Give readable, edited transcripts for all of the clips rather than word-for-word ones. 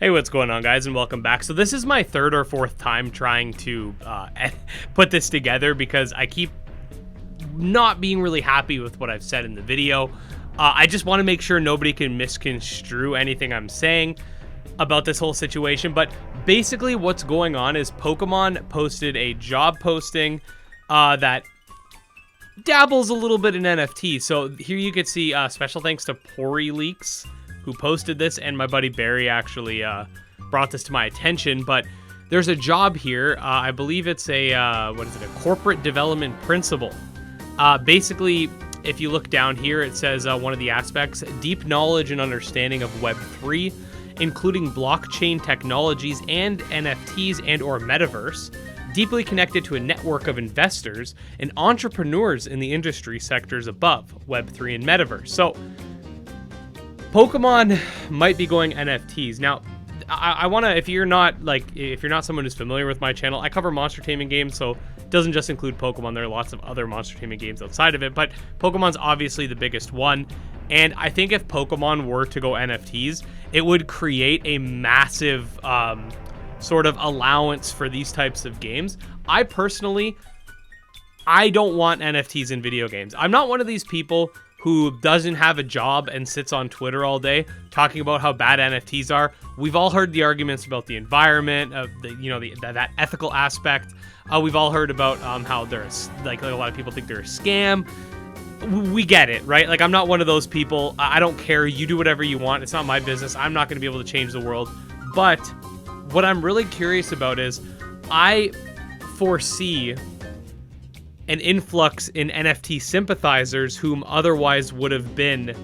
Hey, what's going on, guys, and welcome back. So this is my third or fourth time trying to put this together because I keep not being really happy with what I've said in the video. I just want to make sure nobody can misconstrue anything I'm saying about this whole situation. But basically what's going on is Pokemon posted a job posting that dabbles a little bit in NFTs. So here you can see special thanks to Parody Leaks, who posted this, and my buddy Barry actually brought this to my attention. But there's a job here. I believe it's a a corporate development principal. Basically, if you look down here, it says one of the aspects: deep knowledge and understanding of Web3, including blockchain technologies and NFTs and or Metaverse, deeply connected to a network of investors and entrepreneurs in the industry sectors above Web3 and Metaverse. So Pokemon might be going NFTs. Now, I want to, if you're not someone who's familiar with my channel, I cover monster taming games, so it doesn't just include Pokemon. There are lots of other monster taming games outside of it, but Pokemon's obviously the biggest one. And I think if Pokemon were to go NFTs, it would create a massive sort of allowance for these types of games. I personally don't want NFTs in video games. I'm not one of these people who doesn't have a job and sits on Twitter all day talking about how bad NFTs are. We've all heard the arguments about the environment, of that ethical aspect. We've all heard about how there's like a lot of people think they're a scam. We get it, right? Like, I'm not one of those people. I don't care. You do whatever you want. It's not my business. I'm not going to be able to change the world. But what I'm really curious about is I foresee an influx in NFT sympathizers whom otherwise would have been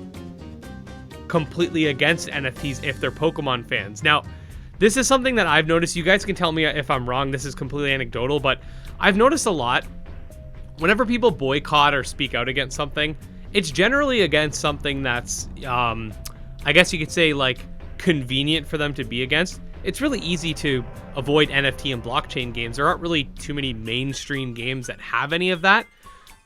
completely against NFTs if they're Pokemon fans. Now, this is something that I've noticed. You guys can tell me if I'm wrong. This is completely anecdotal, but I've noticed a lot. Whenever people boycott or speak out against something, it's generally against something that's, I guess you could say, like, convenient for them to be against. It's really easy to avoid NFT and blockchain games. There aren't really too many mainstream games that have any of that.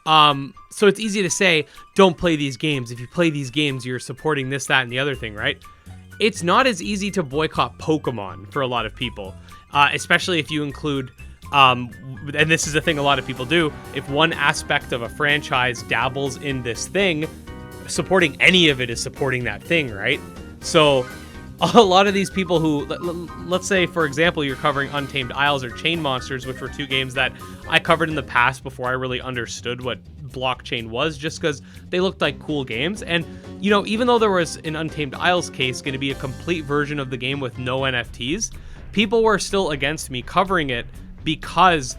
So it's easy to say, don't play these games. If you play these games, you're supporting this, that, and the other thing, right? It's not as easy to boycott Pokemon for a lot of people, especially if you include, and this is a thing a lot of people do, if one aspect of a franchise dabbles in this thing, supporting any of it is supporting that thing, right? So a lot of these people who, let's say, for example, you're covering Untamed Isles or Chain Monsters, which were two games that I covered in the past before I really understood what blockchain was, just because they looked like cool games. And, you know, even though there was, in Untamed Isles case, going to be a complete version of the game with no NFTs, people were still against me covering it because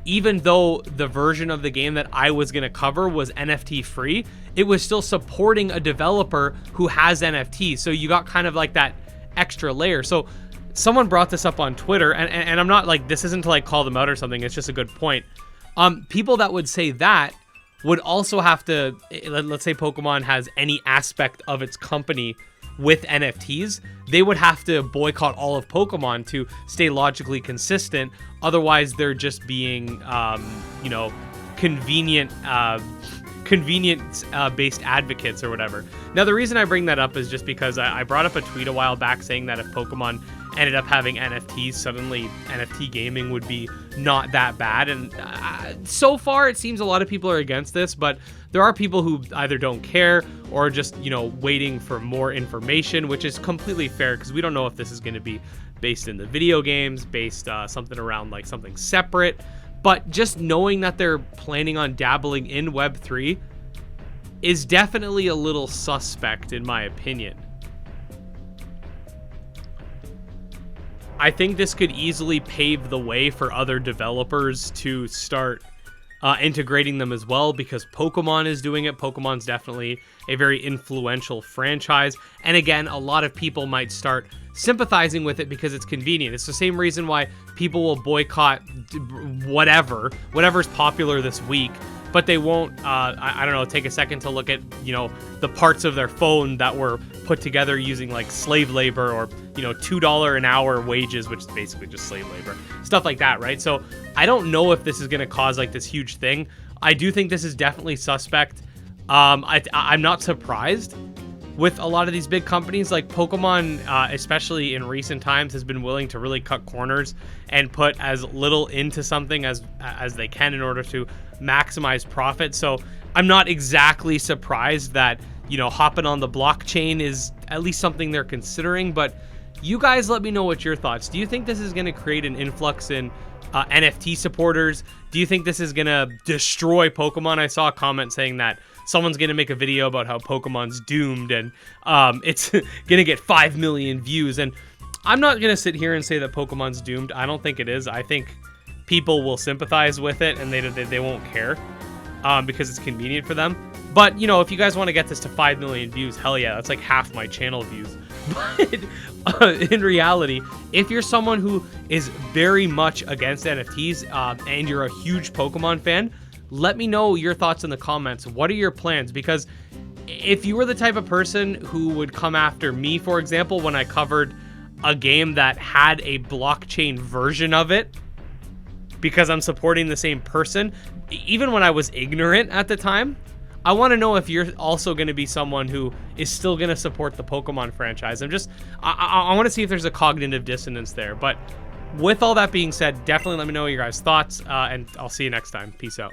even though the version of the game that I was going to cover was NFT free, it was still supporting a developer who has NFTs. So you got kind of like that extra layer. So someone brought this up on Twitter, and I'm not like, this isn't to like call them out or something. It's just a good point. People that would say that would also have to, let's say Pokemon has any aspect of its company with NFTs, they would have to boycott all of Pokemon to stay logically consistent. Otherwise, they're just being, convenience-based advocates or whatever. Now, the reason I bring that up is just because I brought up a tweet a while back saying that if Pokemon ended up having NFTs, suddenly NFT gaming would be not that bad. And so far, it seems a lot of people are against this, but there are people who either don't care or just, waiting for more information, which is completely fair because we don't know if this is going to be based in the video games, based something around like something separate. But just knowing that they're planning on dabbling in Web3 is definitely a little suspect, in my opinion. I think this could easily pave the way for other developers to start integrating them as well, because Pokemon is doing it. Pokemon's definitely a very influential franchise. And again, a lot of people might start sympathizing with it because it's convenient. It's the same reason why people will boycott whatever's popular this week, but they won't, take a second to look at, the parts of their phone that were put together using like slave labor or, $2 an hour wages, which is basically just slave labor, stuff like that, right? So I don't know if this is going to cause like this huge thing. I do think this is definitely suspect. I'm not surprised with a lot of these big companies. Like Pokemon, especially in recent times, has been willing to really cut corners and put as little into something as they can in order to maximize profit. So I'm not exactly surprised that, you know, hopping on the blockchain is at least something they're considering. But you guys let me know what your thoughts. Do you think this is going to create an influx in NFT supporters? Do you think this is going to destroy Pokemon? I saw a comment saying that someone's going to make a video about how Pokemon's doomed and it's going to get 5 million views. And I'm not going to sit here and say that Pokemon's doomed. I don't think it is. I think people will sympathize with it and they won't care because it's convenient for them. But, you know, if you guys want to get this to 5 million views, hell yeah, that's like half my channel views. But in reality, if you're someone who is very much against NFTs and you're a huge Pokemon fan, let me know your thoughts in the comments. What are your plans? Because if you were the type of person who would come after me, for example, when I covered a game that had a blockchain version of it, because I'm supporting the same person, even when I was ignorant at the time, I want to know if you're also going to be someone who is still going to support the Pokemon franchise. I want to see if there's a cognitive dissonance there. But with all that being said, definitely let me know your guys' thoughts, and I'll see you next time. Peace out.